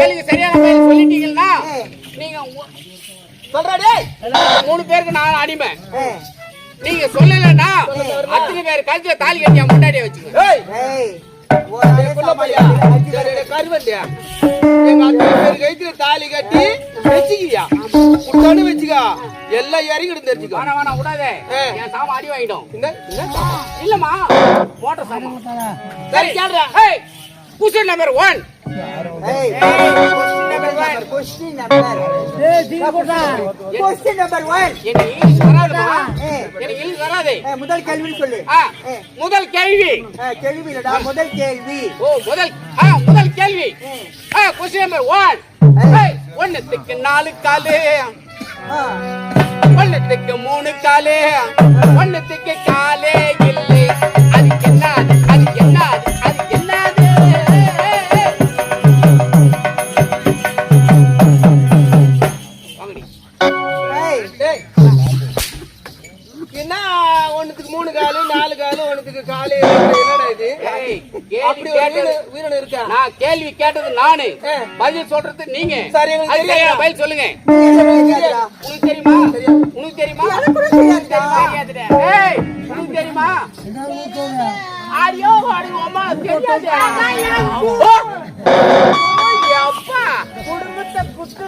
கேள்வி சரியான பதில் சொல்லிட்டீங்கன்னா நீங்க சொல்றடே 3 பேருக்கு நான் அடிமை. நீங்க சொல்லலன்னா அத்தனை பேர் கழுத்துல தாலி கட்டியா முன்னாடியே வச்சுக்கோ. கருவண்டியா எங்க அத்தனை பேர் கழுத்துல தாலி கட்டி வச்சுக்கியா உடனே வச்சுக்கா எல்லாம் இறங்கிடும் தெரிஞ்சுக்கோ. வேணா வேணா விடாதே என் சாமா அடி வாங்கிடும். இல்லம்மா மோட்டர் சாமா. சரி கேள்றா. Question number 1. Question number 1. எனக்கு வராதே. முதல் கேள்வி சொல்லு. முதல் கேள்வி. கேள்வி இல்லடா முதல் கேள்வி. ஓ முதல் கேள்வி. Question number 1. ஒண்ணுத்துக்கு 4 காலு. ஒண்ணுத்துக்கு 3 காலு. ஒண்ணுத்துக்கு காலே இல்லை. அதுக்கு என்ன அதுக்கு என்ன அதுக்கு என்னது? என்ன ஒண்ணுத்துக்கு 3 காலு 4 காலு ஒண்ணுத்துக்கு காலே என்னடா இது? அப்படி வீரன் இருக்கா? நான் கேள்வி கேட்டது நானு, பதில் சொல்றது நீங்க. சரி பதில் சொல்லுங்க. உனக்கு தெரியுமா? உனக்கு தெரியுமா? உனக்கு தெரியுமா? ஐயோ அம்மா தெரியாது. அப்பா குடும்பத்தை குட்டு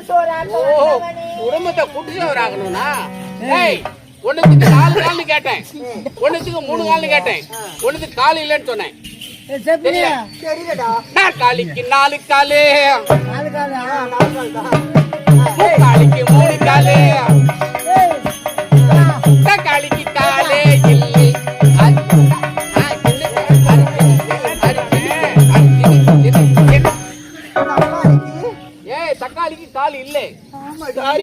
சோறாகணும்னா ஒண்ணுத்துக்கு 4 கால்னு கேட்டேன், ஒண்ணுத்துக்கு 3 கால்னு கேட்டேன், ஒண்ணுத்துக்கு கால் இல்லைன்னு சொன்னேன். காலிக்கு 4 காலு, காலிக்கு 3 காலு, காலிக்கு காலே இல்லை. தக்காளிக்கு கால் இல்லை.